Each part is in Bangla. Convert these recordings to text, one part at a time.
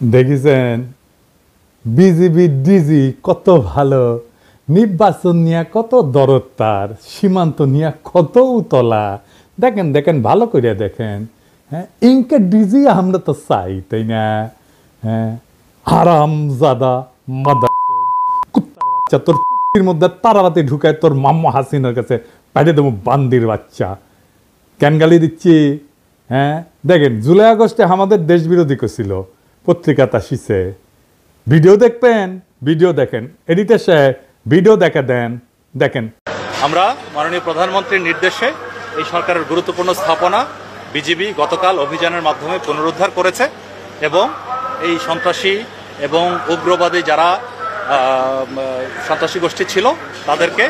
দেখেছেন বিজিবি ডিজি কত ভালো, নির্বাচন নিয়ে কত দরদ, তার সীমান্ত নিয়ে কত উতলা। দেখেন দেখেন ভালো করে দেখেন। হ্যাঁ, ইনকে ডিজি আমরা তো চাই, তাই না? হ্যাঁ, হারামজাদা মাদারচোদ, কুত্তার বাচ্চা, তোর পুটকির মধ্যে তারাবাতি ঢুকায় তোর মাম্মা হাসিনার কাছে পাঠিয়ে দেবো, বান্দির বাচ্চা। কেন গালি দিচ্ছি? হ্যাঁ, দেখেন জুলাই আগস্টে আমাদের দেশ বিরোধী করছিল, পত্রিকাতে আসিছে। ভিডিও দেখবেন, ভিডিও দেখেন, এডিটর সাহেব ভিডিও দেখা দেন, দেখেন। আমরা মাননীয় প্রধানমন্ত্রীর নির্দেশে এই সরকারের গুরুত্বপূর্ণ স্থাপনা বিজিবি গতকাল অভিযানের মাধ্যমে পুনরুদ্ধার করেছে এবং এই সন্ত্রাসী এবং উগ্রবাদী যারা সন্ত্রাসী গোষ্ঠী ছিল তাদেরকে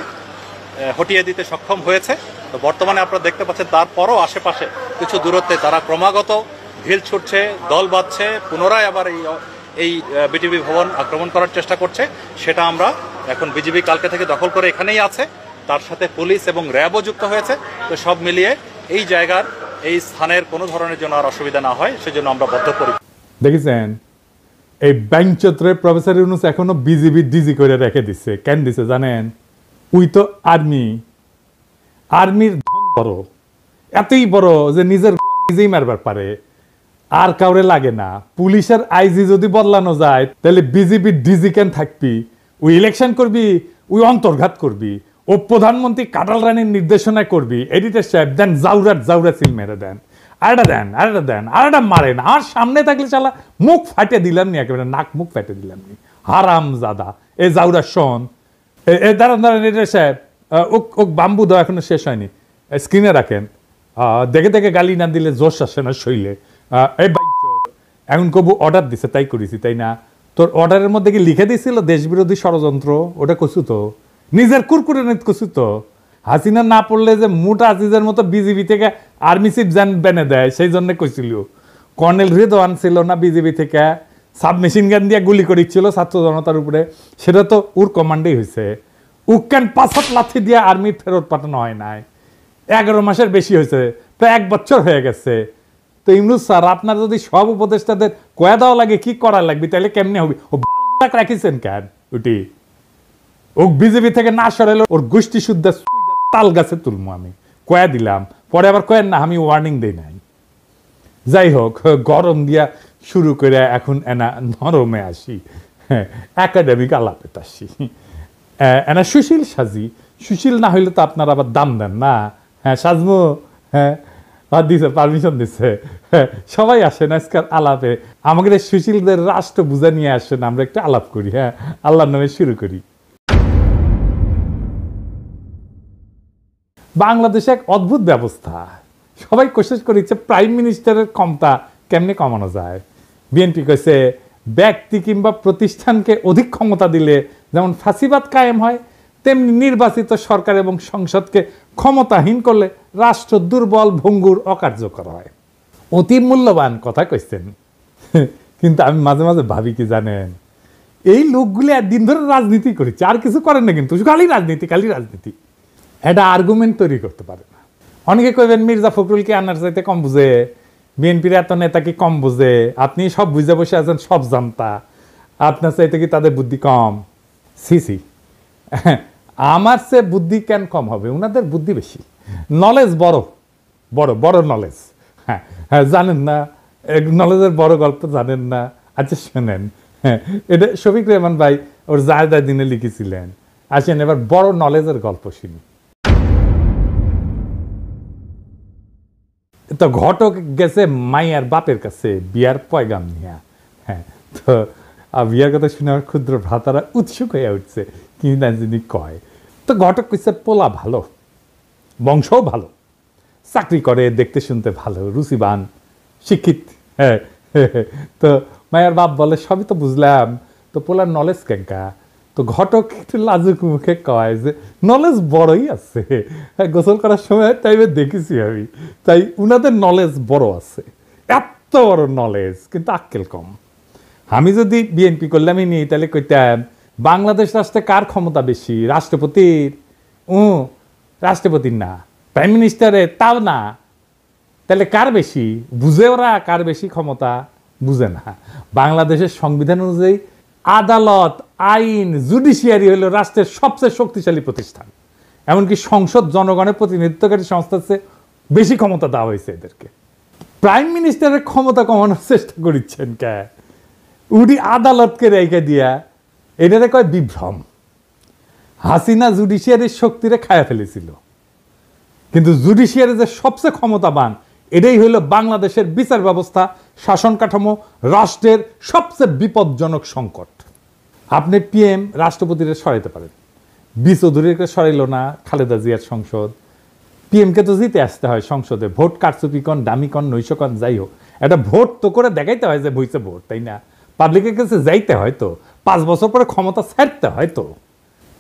হটিয়ে দিতে সক্ষম হয়েছে। তো বর্তমানে আপনারা দেখতে পাচ্ছেন তারপরও আশেপাশে কিছু দূরত্বে তারা ক্রমাগত ঢিল ছুটছে, দল বাঁধছে, পুনরায় আবার এই বিটিভি ভবন আক্রমণ করার চেষ্টা করছে। সেটা আমরা এখন বিজিবি কালকে থেকে দখল করে এখানেই আছে, তার সাথে পুলিশ এবং র্যাবও যুক্ত হয়েছে। তো সব মিলিয়ে এই জায়গার এই স্থানের কোনো ধরনের জন্য আর অসুবিধা না হয় সেজন্য আমরা বদ্ধপরি। দেখেছেন এই ব্যাংক চত্বরে প্রফেসর ইউনূস এখনো বিজিবি ডিজি করে রেখে দিচ্ছে। কেন দিছে জানেন? উই তো আর্মির ধন বড়, এতই বড় যে নিজের নিজেই মারবার পারে, আর কাউরে লাগে না। পুলিশের আইজি যদি বদলানো যায় তাহলে বিজিবি ডিজি কেন থাকবি? ওই ইলেকশন করবি, ওই অন্তর্ঘাত করবি, ও প্রধানমন্ত্রী কাটাল রানীর নির্দেশনায় করবি। এডিটর সাহেব দেন জাউরা সিল মেরে দেন, আরেকটা মারেন। আর সামনে থাকলে চালা মুখ ফাটে দিলাম নি, একেবারে নাক মুখ ফাটে দিলাম নি। হারাম জাদা এ জাউরা শোন, দাঁড়ান এডিটর সাহেব, ও বাম্বু দেওয়া এখনো শেষ হয়নি, স্ক্রিনে রাখেন। দেখে দেখে গালি না দিলে জোশ আসে না শৈলে। এই এখন কবু অর্ডার দিছে তাই করেছি, তাই না? তোর অর্ডারের মধ্যে কি লিখে দিয়েছিল দেশবিরোধী ষড়যন্ত্র? ওটা কছু তো নিজের কুরকুরে নিত কছু তো। হাসিনা না পড়লে যে মোটা আজিজের মতো বিজিবি থেকে আর্মি চিফ জান বেনে দেয়, সেই জন্য কইছিল। কর্নেল রেদওয়ান ছিল না বিজিবি থেকে, সাবমেশিন গান দিয়ে গুলি করেছিল ছাত্র জনতার উপরে, সেটা তো ওর কমান্ডেই হয়েছে। উকেন ৫ লাথি দিয়ে আর্মি ফেরত পাঠানো হয় নাই, 11 মাসের বেশি হয়েছে, প্রায় 1 বছর হয়ে গেছে। তো ইমরুজ স্যার, আপনার যদি সব উপদেষ্টাদের কয়া দেওয়া লাগে কি করা লাগবে, তাহলে কেমনে হবে? ও বালগুলা রাখিছেন কেন? ওটি ও বিজেপি থেকে না সরাইলো ওর গোষ্ঠী শুদ্ধ তাল গাছে তুলমু আমি, কয়া দিলাম। পরে আবার কয়েন না, আমি ওয়ার্নিং দেই নাই। যাই হোক, গরম দিয়া শুরু করে এখন এনা নরমে আসি, একাডেমিক আলাপে আসি। এনা সুশীল সাজি, সুশীল না হইলে তো আপনারা আবার দাম দেন না। হ্যাঁ সাজমু, হ্যাঁ দিছে, পারমিশন দিছে। সবাই আসেন আজকাল আলাপে, আমাদের সুশীলদের রাষ্ট্র বুঝা নিয়ে আসেন, আমরা একটা আলাপ করি। হ্যাঁ, আল্লাহর নামে শুরু করি। বাংলাদেশে এক অদ্ভুত ব্যবস্থা, সবাই কোশিশ করেছে প্রাইম মিনিস্টারের ক্ষমতা কেমনে কমানো যায়। বিএনপি কইছে ব্যক্তি কিংবা প্রতিষ্ঠানকে অধিক ক্ষমতা দিলে যেমন ফাঁসিবাদ কায়েম হয়, তেমনি নির্বাচিত সরকার এবং সংসদকে ক্ষমতাহীন করলে রাষ্ট্র দুর্বল, ভঙ্গুর, অকার্যকর হয়। অতি মূল্যবান কথা কইছেন, কিন্তু আমি মাঝে মাঝে ভাবি কি জানেন, এই লোকগুলি একদিন ধরে রাজনীতি করেছে, আর কিছু করেন না, কিন্তু খালি রাজনীতি। এটা আর্গুমেন্ট তৈরি করতে পারে না। অনেকে কইবেন মির্জা ফখরুলকে আনার চাইতে কম বুঝে, বিএনপির এত নেতা কি কম বুঝে? আপনি সব বুঝে বসে আছেন, সব জানতা, আপনার চাইতে কি তাদের বুদ্ধি কম? সি আমার চেয়ে বুদ্ধি কেন কম হবে? ওনাদের বুদ্ধি বেশি, নলেজ বড় নলেজ। হ্যাঁ হ্যাঁ, জানেন না নলেজের বড় গল্প জানেন না? আচ্ছা শোনেন, হ্যাঁ, এটা শফিক রেহমান ভাই ওর জায়দা দিনে লিখেছিলেন। আসেন এবার বড় নলেজের গল্প শুনি। তো ঘটক গেছে মাইয়ার বাপের কাছে বিয়ার পয়গাম নিয়া। হ্যাঁ, তো বিয়ার কথা শুনে আমার ক্ষুদ্র ভ্রাতারা উৎসুক হয়ে উঠছে, কি না যিনি কয়। তো ঘটক কইছে পোলা ভালো, বংশও ভালো, চাকরি করে, দেখতে শুনতে ভালো, রুচিবান, শিক্ষিত। হ্যাঁ, তো মায়ের বাপ বলে সবই তো বুঝলাম, তো পোলার নলেজ কেঙ্কা? তো ঘটক একটু লাজুক মুখে কয় যে নলেজ বড়ই আছে, গোসল করার সময় টাইমে দেখেছি আমি, তাই উনাদের নলেজ বড় আছে, এত বড় নলেজ, কিন্তু আক্কেল কম। আমি যদি বিএনপি করলামই নি, তাহলে কইতাম বাংলাদেশ রাষ্ট্রে কার ক্ষমতা বেশি? রাষ্ট্রপতির? রাষ্ট্রপতির না, প্রাইম মিনিস্টারের? তাও না। তাহলে কার বেশি? বুঝে ওরা কার বেশি ক্ষমতা? বুঝে না। বাংলাদেশের সংবিধান অনুযায়ী আদালত, আইন, জুডিশিয়ারি হলো রাষ্ট্রের সবচেয়ে শক্তিশালী প্রতিষ্ঠান। এমনকি সংসদ জনগণের প্রতিনিধিত্বকারী সংস্থার চেয়ে বেশি ক্ষমতা দেওয়া হয়েছে এদেরকে। প্রাইম মিনিস্টারের ক্ষমতা কমানোর চেষ্টা করিচ্ছেন কে? উনি আদালতকে রেখে দিয়া, এটারে কয় বিভ্রম। হাসিনা জুডিশিয়ারির শক্তিরে খায়া ফেলেছিল, কিন্তু জুডিশিয়ারি যে সবচেয়ে ক্ষমতাবান, এটাই হইল বাংলাদেশের বিচার ব্যবস্থা, শাসন কাঠামো, রাষ্ট্রের সবচেয়ে বিপজ্জনক সংকট। আপনি পিএম রাষ্ট্রপতিরে সরাইতে পারেন, 20 চৌধুরীকে সরাইল না খালেদা জিয়ার সংসদ। পিএমকে তো জিতে আসতে হয় সংসদে, ভোট কারচুপি কন, দামি কন, নৈশ কন, যাই হোক, একটা ভোট তো করে দেখাইতে হয় যে বইছে ভোট, তাই না? পাবলিকের কাছে যাইতে হয় তো, 5 বছর পরে ক্ষমতা ছাড়তে হয় তো,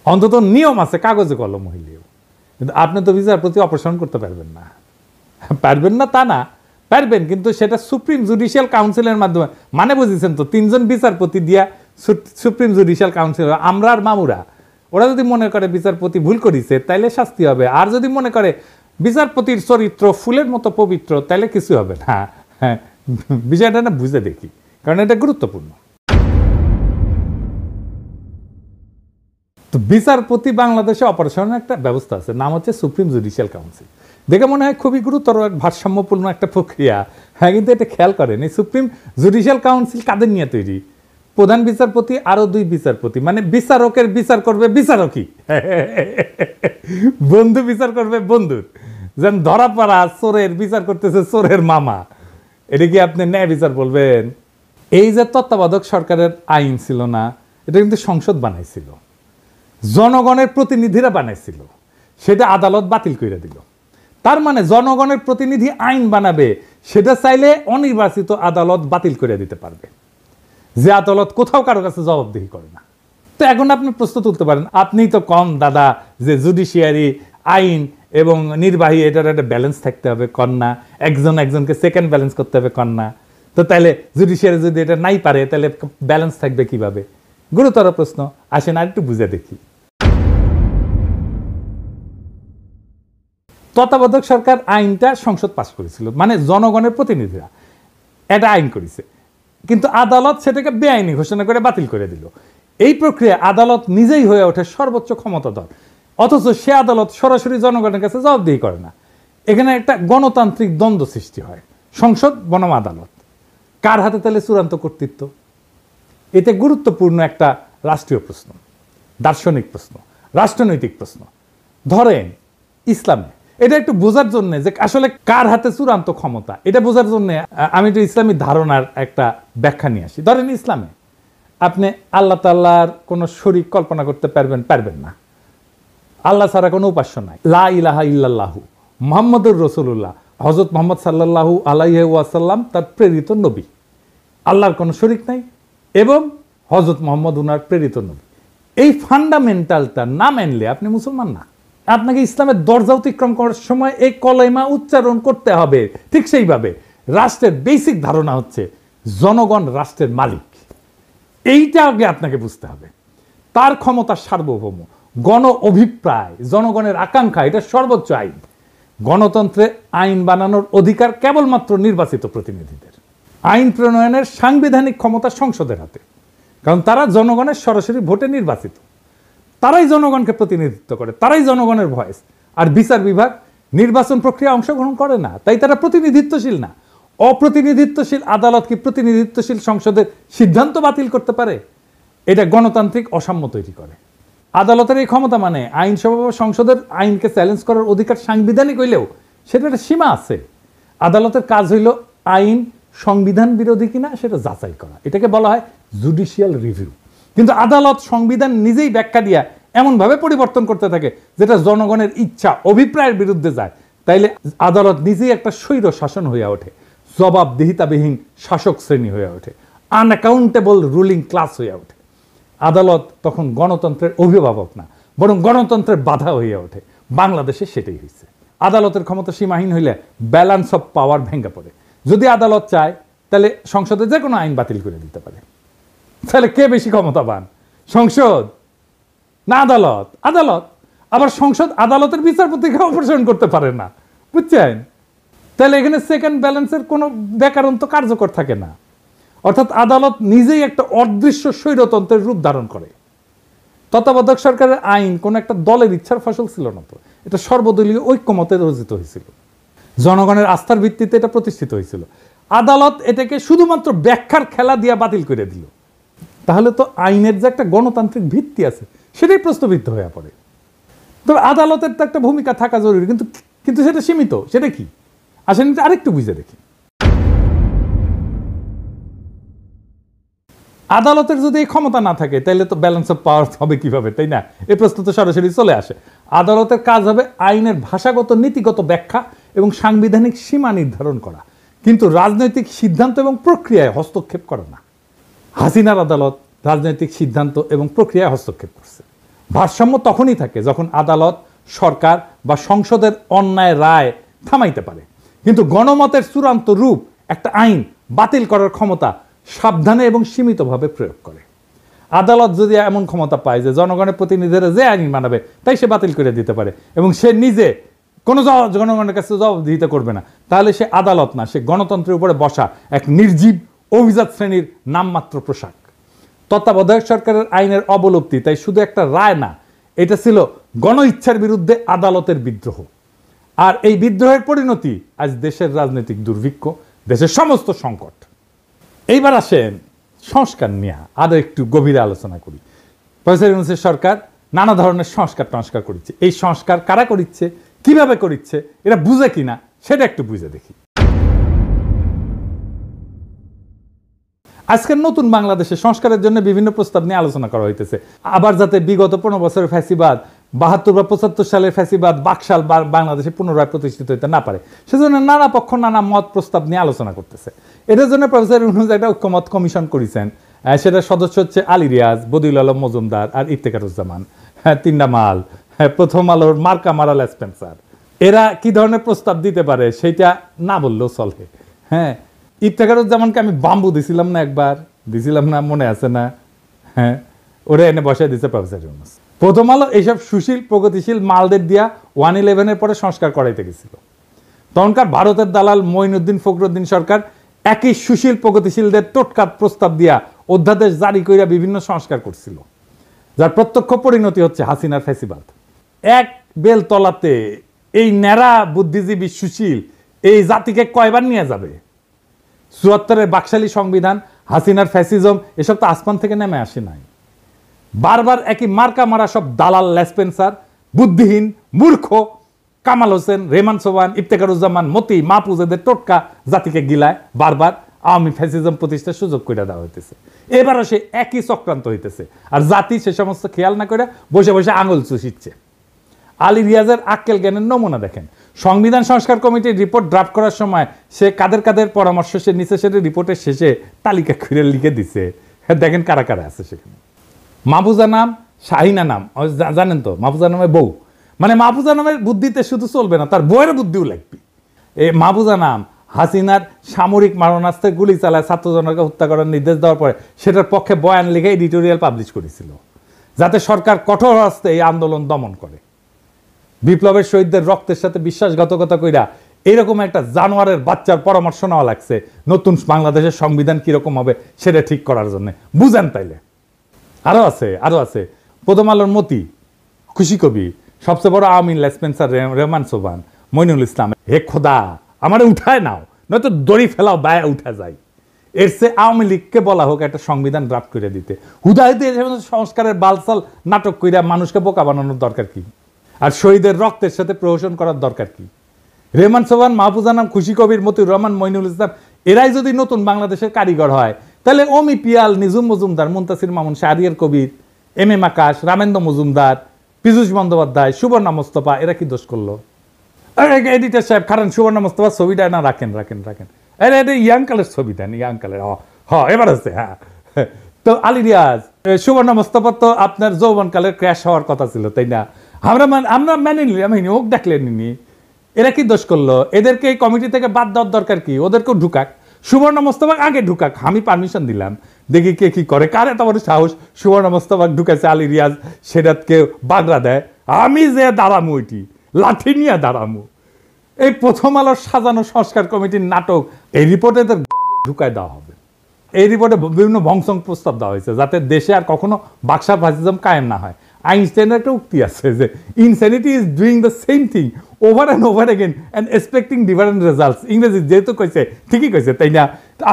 অন্তত নিয়ম আছে কাগজে কলম হইলেও। কিন্তু আপনি তো বিচারপতি অপসারণ করতে পারবেন না। পারবেন না তা না, পারবেন, কিন্তু সেটা সুপ্রিম জুডিশিয়াল কাউন্সিলের মাধ্যমে। মানে বুঝেছেন তো, 3 জন বিচারপতি দিয়া সুপ্রিম জুডিশিয়াল কাউন্সিল, আমরা আর মামুরা, ওরা যদি মনে করে বিচারপতি ভুল করেছে তাইলে শাস্তি হবে, আর যদি মনে করে বিচারপতির চরিত্র ফুলের মতো পবিত্র তাইলে কিছু হবে না। হ্যাঁ, বিষয়টা না বুঝে দেখি, কারণ এটা গুরুত্বপূর্ণ। তো বিচারপতি বাংলাদেশে অপারেশনের একটা ব্যবস্থা আছে, নাম হচ্ছে সুপ্রিম জুডিশিয়াল কাউন্সিল। দেখে মনে হয় খুবই গুরুতর, ভারসাম্যপূর্ণ একটা প্রক্রিয়া। হ্যাঁ, কিন্তু এটা খেয়াল করেন, এই সুপ্রিম জুডিশিয়াল কাউন্সিল কাদের নিয়ে তৈরি? প্রধান বিচারপতি আরো 2 বিচারপতি, মানে বিচারকের বিচার করবে বিচারকই, বন্ধু বিচার করবে বন্ধুর। যেন ধরা পড়া চোরের বিচার করতেছে চোরের মামা। এটা কি আপনি ন্যায় বিচার বলবেন? এই যে তত্ত্বাবধায়ক সরকারের আইন ছিল না, এটা কিন্তু সংসদ বানাইছিল, জনগণের প্রতিনিধিরা বানাইছিল, সেটা আদালত বাতিল করে দিল। তার মানে জনগণের প্রতিনিধি আইন বানাবে, সেটা চাইলে অনির্বাচিত আদালত বাতিল করে দিতে পারবে, যে আদালত কোথাও কারো কাছে জবাবদিহি করে না। তো এখন আপনি প্রশ্ন তুলতে পারেন, আপনি তো কম দাদা যে জুডিশিয়ারি, আইন এবং নির্বাহী, এটার একটা ব্যালেন্স থাকতে হবে, কন্যা একজন একজনকে সেকেন্ড ব্যালেন্স করতে হবে, কন্যা। তো তাহলে জুডিশিয়ারি যদি এটা নাই পারে তাহলে ব্যালেন্স থাকবে কিভাবে? গুরুতর প্রশ্ন। আসেন আর একটু বুঝে দেখি। তত্ত্বাবধায়ক সরকার আইনটা সংসদ পাস করেছিল, মানে জনগণের প্রতিনিধিরা এটা আইন করেছে, কিন্তু আদালত সেটাকে বেআইনি ঘোষণা করে বাতিল করে দিল। এই প্রক্রিয়া আদালত নিজেই হয়ে ওঠে সর্বোচ্চ ক্ষমতাধর, অথচ সে আদালত সরাসরি জনগণের কাছে জবাবদিহি করে না। এখানে একটা গণতান্ত্রিক দ্বন্দ্ব সৃষ্টি হয়, সংসদ বনাম আদালত, কার হাতে তাহলে চূড়ান্ত কর্তৃত্ব? এতে গুরুত্বপূর্ণ একটা রাষ্ট্রীয় প্রশ্ন, দার্শনিক প্রশ্ন, রাষ্ট্রনৈতিক প্রশ্ন। ধরেন ইসলামে, এটা একটু বোঝার জন্য যে আসলে কার হাতে চূড়ান্ত ক্ষমতা, এটা বোঝার জন্য আমি একটু ইসলামী ধারণার একটা ব্যাখ্যা নিয়ে আসি। ধরেন ইসলামে আপনি আল্লাহ তাআলার কোনো শরীক কল্পনা করতে পারবেন না, আল্লাহ ছাড়া কোনো উপাস্য নাই, লা ইলাহা ইল্লাল্লাহু মুহাম্মাদুর রাসূলুল্লাহ, হযরত মুহাম্মদ সাল্লাল্লাহু আলাইহি ওয়াসাল্লাম তার প্রেরিত নবী, আল্লাহর কোনো শরীক নাই এবং হযরত মুহাম্মদ উনার প্রেরিত নবী। এই ফান্ডামেন্টালটা না মানলে আপনি মুসলমান না। আপনাকে ইসলামের দরজা অতিক্রম করার সময় এই কলেমা উচ্চারণ করতে হবে। ঠিক সেইভাবে রাষ্ট্রের বেসিক ধারণা হচ্ছে জনগণ রাষ্ট্রের মালিক, এইটা আগে আপনাকে বুঝতে হবে। তার ক্ষমতা সার্বভৌম, গণ অভিপ্রায়, জনগণের আকাঙ্ক্ষা, এটা সর্বোচ্চ আইন। গণতন্ত্রে আইন বানানোর অধিকার কেবলমাত্র নির্বাচিত প্রতিনিধিদের। আইন প্রণয়নের সাংবিধানিক ক্ষমতা সংসদের হাতে, কারণ তারা জনগণের সরাসরি ভোটে নির্বাচিত, তারাই জনগণকে প্রতিনিধিত্ব করে, তারাই জনগণের ভয়েস। আর বিচার বিভাগ নির্বাচন প্রক্রিয়া অংশগ্রহণ করে না, তাই তারা প্রতিনিধিত্বশীল না। অপ্রতিনিধিত্বশীল আদালত কি প্রতিনিধিত্বশীল সংসদের সিদ্ধান্ত বাতিল করতে পারে? এটা গণতান্ত্রিক অসাম্য তৈরি করে। আদালতের এই ক্ষমতা মানে আইনসভা বা সংসদের আইনকে চ্যালেঞ্জ করার অধিকার সাংবিধানিক হইলেও সেটা একটা সীমা আছে। আদালতের কাজ হইল আইন সংবিধান বিরোধী কিনা সেটা যাচাই করা, এটাকে বলা হয় জুডিশিয়াল রিভিউ। কিন্তু আদালত সংবিধান নিজেই ব্যাখ্যা দিয়া এমনভাবে পরিবর্তন করতে থাকে যেটা জনগণের ইচ্ছা অভিপ্রায়ের বিরুদ্ধে যায়, তাইলে আদালত নিজেই একটা স্বৈর শাসন হয়ে ওঠে, জবাবদিহিতাবিহীন শাসক শ্রেণী হয়ে ওঠে, আনঅ্যাকাউন্টেবল রুলিং ক্লাস হয়ে ওঠে। আদালত তখন গণতন্ত্রের অভিভাবক না, বরং গণতন্ত্রের বাধা হয়ে ওঠে। বাংলাদেশে সেটাই হয়েছে। আদালতের ক্ষমতা সীমাহীন হইলে ব্যালেন্স অফ পাওয়ার ভেঙে পড়ে। যদি আদালত চায় তাহলে সংসদে যে কোনো আইন বাতিল করে দিতে পারে। তাহলে কে বেশি ক্ষমতাবান, সংসদ না আদালত? আদালত। আবার সংসদ আদালতের বিচারপতিকে অপসারণ করতে পারে না, বুঝছেন? তাহলে এখানে সেকেন্ড ব্যালেন্সের কোনো ব্যাকরণ তো কার্যকর থাকে না। অর্থাৎ আদালত নিজেই একটা অদৃশ্য স্বৈরতন্ত্রের রূপ ধারণ করে। তত্ত্বাবধায়ক সরকারের আইন কোন একটা দলের ইচ্ছার ফসল ছিল না, তো এটা সর্বদলীয় ঐক্যমতে রচিত হয়েছিল, জনগণের আস্থার ভিত্তিতে এটা প্রতিষ্ঠিত হয়েছিল। আদালত এটাকে শুধুমাত্র ব্যাখ্যার খেলা দিয়ে বাতিল করে দিল। তাহলে তো আইনের যে একটা গণতান্ত্রিক ভিত্তি আছে সেটাই প্রশ্নবিদ্ধ হয়ে পড়ে। তবে আদালতের তো একটা ভূমিকা থাকা জরুরি, কিন্তু সেটা সীমিত। সেটা কি আসেন আরেকটু বুঝে দেখি। আদালতের যদি এই ক্ষমতা না থাকে তাহলে তো ব্যালেন্স অফ পাওয়ার হবে কিভাবে, তাই না? এই প্রশ্ন তো সরাসরি চলে আসে। আদালতের কাজ হবে আইনের ভাষাগত নীতিগত ব্যাখ্যা এবং সাংবিধানিক সীমা নির্ধারণ করা, কিন্তু রাজনৈতিক সিদ্ধান্ত এবং প্রক্রিয়ায় হস্তক্ষেপ করে না। হাসিনার আদালত রাজনৈতিক সিদ্ধান্ত এবং প্রক্রিয়ায় হস্তক্ষেপ করছে। ভারসাম্য তখনই থাকে যখন আদালত, সরকার বা সংসদের অন্যায় রায় থামাইতে পারে, কিন্তু গণমতের চূড়ান্ত রূপ একটা আইন বাতিল করার ক্ষমতা সাবধানে এবং সীমিতভাবে প্রয়োগ করে। আদালত যদি এমন ক্ষমতা পায় যে জনগণের প্রতিনিধিরা যে আইন মানাবে তাই সে বাতিল করে দিতে পারে এবং সে নিজে কোনো জনগণের কাছে জবাবদিহিতা করবে না, তাহলে সে আদালত না, সে গণতন্ত্রের উপরে বসা এক নির্জীব অভিজাত শ্রেণীর নামমাত্র পোশাক। তত্ত্বাবধায়ক সরকারের আইনের অবলুপ্তি তাই শুধু একটা রায় না, এটা ছিল গণ ইচ্ছার বিরুদ্ধে আদালতের বিদ্রোহ। আর এই বিদ্রোহের পরিণতি আজ দেশের রাজনৈতিক দুর্ভিক্ষ, দেশের সমস্ত সংকট। এইবার আসেন সংস্কার নিয়ে আরো একটু গভীরে আলোচনা করি। প্রফেসর ইউনূসের সরকার নানা ধরনের সংস্কার করেছে। এই সংস্কার কারা করিচ্ছে, কিভাবে করিচ্ছে, এটা বুঝে কিনা সেটা একটু বুঝে দেখি। আজকের নতুন বাংলাদেশে সংস্কারের জন্য বিভিন্ন প্রস্তাব নিয়ে আলোচনা করা হইতেছে। আবার যাতে বিগত 15 বছরের ফ্যাসিবাদ, 72 বা 75 সালের ফ্যাসিবাদ বাকশাল বাংলাদেশে পুনরায় প্রতিষ্ঠিত হইতে না পারে, সেজন্য নানা পক্ষ নানা মত প্রস্তাব নিয়ে আলোচনা করতেছে। এটার জন্য প্রফেসর ইউনূস একটা ঐক্যমত কমিশন করেছেন। সেটার সদস্য হচ্ছে আলী রিয়াজ, বদিউল আলম মজুমদার আর ইফতেখারুজ্জামান, তিনটা মাল, প্রথম আলোর মার্কা মারাল স্পেন্সার। এরা কি ধরনের প্রস্তাব দিতে পারে সেটা না বললেও চলে। হ্যাঁ, ইফতেখারুজ্জামানকে আমি বাম্বু দিছিলাম না, একবার দিছিলাম না, মনে আছে না? হ্যাঁ, ওরা এনে বসায় দিচ্ছে প্রফেসর ইউনূস। প্রথম আলো এইসব সুশীল প্রগতিশীল মালদের দিয়া 111-এর পরে সংস্কার করাইতে গেছিল। তখনকার ভারতের দালাল মঈনুদ্দিন ফখরুদ্দিন সরকার একই সুশীল প্রগতিশীলদের টোটকা প্রস্তাব দিয়া অধ্যাদেশ জারি কইরা বিভিন্ন সংস্কার করছিল, যার প্রত্যক্ষ পরিণতি হচ্ছে হাসিনার ফ্যাসিবাদ। এক বেল তলাতে এই ন্যাড়া বুদ্ধিজীবী সুশীল এই জাতিকে কয়বার নিয়ে যাবে? ৭৪-এর বাকশালী সংবিধান, হাসিনার ফ্যাসিজম, এসব তো আসমান থেকে নেমে আসে নাই। বারবার একই মার্কা মারা সব দালাল লেসপেন্সার, বুদ্ধিহীন মূর্খ কামাল হোসেন, রেহমান সোবান, ইফতেখারুজ্জামান, মতি, মাহফুজেদের টোটকা জাতিকে গিলায় বারবার আওয়ামী ফ্যাসিজম প্রতিষ্ঠার সুযোগ করে দেওয়া হইতেছে। এবারও সে একই চক্রান্ত হইতেছে, আর জাতি সে সমস্ত খেয়াল না করে বসে বসে আঙুল চুষিচ্ছে। আলী রিয়াজের আক্কেল জ্ঞানের নমুনা দেখেন। সংবিধান সংস্কার কমিটির রিপোর্ট ড্রাফট করার সময় সে কাদের পরামর্শ সে নিচে সেটা রিপোর্টের শেষে তালিকা করে লিখে দিছে। দেখেন কারা কারা আছে সেখানে। মাহফুজা নাম, শাহিনা নাম, জানেন তো মাহফুজা নামের বউ, মানে মাহফুজা নামের বুদ্ধিতে শুধু চলবে না, তার বউয়ের বুদ্ধিও লাগবে। এই মাহফুজা নাম হাসিনার সামরিক মারণাস্ত্রে গুলি চালায় ছাত্রজনকে হত্যা করার নির্দেশ দেওয়ার পরে সেটার পক্ষে বয়ান লিখে এডিটোরিয়াল পাবলিশ করেছিল, যাতে সরকার কঠোর হস্তে এই আন্দোলন দমন করে। বিপ্লবের শহীদদের রক্তের সাথে বিশ্বাসঘাতকতা কইরা এইরকম একটা জানোয়ারের বাচ্চার পরামর্শ নেওয়া লাগছে নতুন বাংলাদেশের সংবিধান কিরকম হবে সেটা ঠিক করার জন্য। বুঝেন তাইলে? আরো আছে প্রথম আলোর মতি, খুশি কবি, সবচেয়ে বড় আওয়ামী লেসপেন্সার রেহমান সোবান, মইনুল ইসলাম। হে খোদা, আমারে উঠায় নাও, নয়তো দড়ি ফেলাও, বায়া উঠা যায়। এর চেয়ে আওয়ামী লীগকে বলা হোক একটা সংবিধান ড্রাফট করে দিতে। হুদাহুদি সংস্কারের বালসাল নাটক কইরা মানুষকে বোকা বানানোর দরকার কি? আর শহীদের রক্তের সাথে প্রহসন করার দরকার কি? রেহমান সোবান, মাহফুজা নাম, খুশি কবির, মতিউর রহমান, মইনুল ইসলাম, এরাই যদি নতুন বাংলাদেশের কারিগর হয়, তাহলে অমি পিয়াল, নিজুম মজুমদার, মুনতাসির মামুন, শাহরিয়ার কবির, এম আকাশ, রামেন্দ্র মজুমদার, পীযূষ বন্দ্যোপাধ্যায়, সুবর্ণা মোস্তফা, এরা কি দোষ করলো? এডিটর সাহেব খারান, সুবর্ণা মোস্তফা ছবিটা না রাখেন। এটা ইয়াং কালের ছবি দেন, ইয়াং কালের। এবার আছে। হ্যাঁ, তো আলী রিয়াজ, সুবর্ণা মোস্তফা তো আপনার যৌবনকালের ক্র্যাশ হওয়ার কথা ছিল, তাই না? আমরা মেনে নিলাম, হোক দেখলেন নি। এরা কি দোষ করলো? এদেরকে এই কমিটি থেকে বাদ দেওয়ার দরকার কি? ওদেরকেও ঢুকাক, সুবর্ণা মোস্তফা আগে ঢুকাক, আমি পারমিশন দিলাম, দেখি কে কি করে। কার এত বড় সাহস সুবর্ণা মোস্তফা ঢুকেছে, আলী রিয়াজ সেটাকে বাগড়া দেয়, আমি যে দাঁড়ামু, ওইটি লাঠি নিয়ে দাঁড়ামু। এই প্রথম আলোর সাজানো সংস্কার কমিটির নাটক, এই রিপোর্টে ঢুকায় দেওয়া হবে। এই রিপোর্টে বিভিন্ন ভংসং প্রস্তাব দেওয়া হয়েছে যাতে দেশে আর কখনো বাকশা ফাসিজম কায়েম না হয়। আইনস্টাইনের একটা উক্তি আছে যে insanity is doing the same thing over and over again and expecting different results. ইংরেজি যেহেতু কইছে ঠিকই কইছে, তাই না?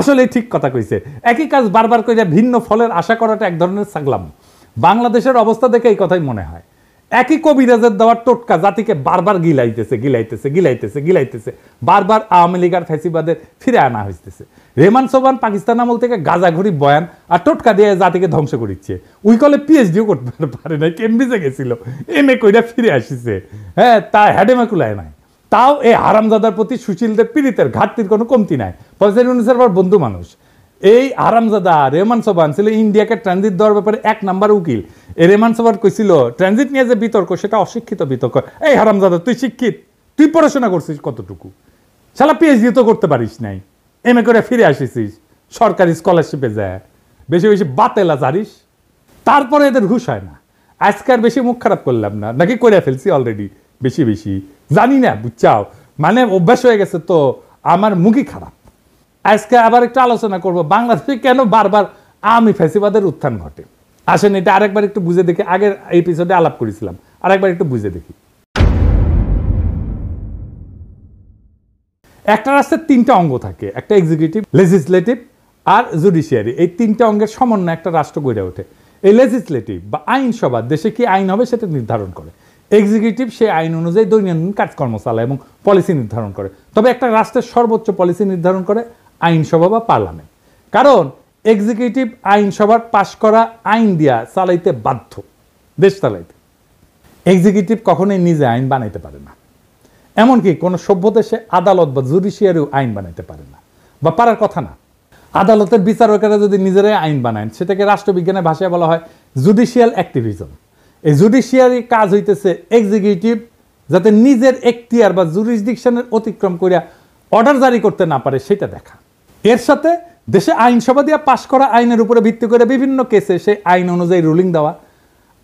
আসলে ঠিক কথা কইছে। একই কাজ বারবার করে ভিন্ন ফলের আশা করাটা এক ধরনের ছাগলাম। বাংলাদেশের অবস্থা দেখে এই কথাই মনে হয়। একই কবিরাজের দেওয়ার টোটকা জাতিকে বারবার গিলাইতেছে, বারবার আওয়ামী লীগ আর ফ্যাসিবাদের ফিরে আনা হইতেছে। রেহমান সোবহান পাকিস্তান আমল থেকে গাজাঘড়ি বয়ান আর টোটকা দিয়ে জাতিকে ধ্বংস করিচ্ছে। উই কলে পিএইচডিও করতে পারে নাই, কেমব্রিজে গেছিল, এমএ কইরা ফিরে আসিছে। হ্যাঁ, তা হ্যাডেমা কুলায় নাই। তাও এই হারামজাদার প্রতি সুশীলদের পীড়িতের ঘাটতির কোনো কমতি নাই। বন্ধু মানুষ এই হারামজাদা রেহমান সোবহান ছিল ইন্ডিয়াকে ট্রানজিট দেওয়ার ব্যাপারে 1 নাম্বার উকিল। এই রেহমান সোবহান কইছিল ট্রানজিট নিয়ে যে বিতর্ক সেটা অশিক্ষিত বিতর্ক। এই হারামজাদা তুই শিক্ষিত, তুই পড়াশোনা করছিস কতটুকু? শালা পিএইচডি তো করতে পারিস নাই, এমএ করে ফিরে আসিস সরকারি স্কলারশিপে যায়, বেশি বেশি বাতেলা জারিস, তারপরে এদের ঘুষ হয় না। আজকার বেশি মুখ খারাপ করলাম না, নাকি করে ফেলছি অলরেডি বেশি জানি না, বুঝছাও, মানে অভ্যাস হয়ে গেছে তো আমার মুখই খারাপ। আজকে আবার একটু আলোচনা করব বাংলাদেশে কেন বারবার আওয়ামী ফ্যাসিবাদের উত্থান ঘটে। আসেন এটা আরেকবার একটু বুঝে দেখি। আগের এপিসোডে আলাপ করেছিলাম, আরেকবার একটু বুঝে দেখি। একটা রাষ্ট্রের 3টা অঙ্গ থাকে, একটা এক্সিকিউটিভ, লেজিসলেটিভ আর জুডিশিয়ারি। এই 3টা অঙ্গের সমন্বয়ে একটা রাষ্ট্র গড়ে ওঠে। এই লেজিসলেটিভ বা আইনসভা দেশে কি আইন হবে সেটা নির্ধারণ করে। এক্সিকিউটিভ সেই আইন অনুযায়ী দৈনন্দিন কাজকর্ম চালায় এবং পলিসি নির্ধারণ করে। তবে একটা রাষ্ট্রের সর্বোচ্চ পলিসি নির্ধারণ করে আইনসভা বা পার্লামেন্ট। কারণ এক্সিকিউটিভ আইনসভার পাশ করা আইন দিয়া চালাইতে বাধ্য, দেশ চালাইতে। এক্সিকিউটিভ কখনোই নিজে আইন বানাইতে পারে না, এমনকি কোনো সভ্য দেশে আদালত বা জুডিশিয়ারিও আইন বানাইতে পারে না, বা পারার কথা না। আদালতের বিচারকেরা যদি নিজেরাই আইন বানায় সেটাকে রাষ্ট্রবিজ্ঞানের ভাষায় বলা হয় জুডিশিয়াল অ্যাক্টিভিজম। এই জুডিশিয়ারি কাজ হইতেছে এক্সিকিউটিভ যাতে নিজের এখতিয়ার বা জুরিসডিকশনের অতিক্রম করিয়া অর্ডার জারি করতে না পারে সেটা দেখা। এর সাথে দেশে আইনসভা দিয়ে পাশ করা আইনের উপরে ভিত্তি করে বিভিন্ন কেসে সেই আইন অনুযায়ী রুলিং দেওয়া,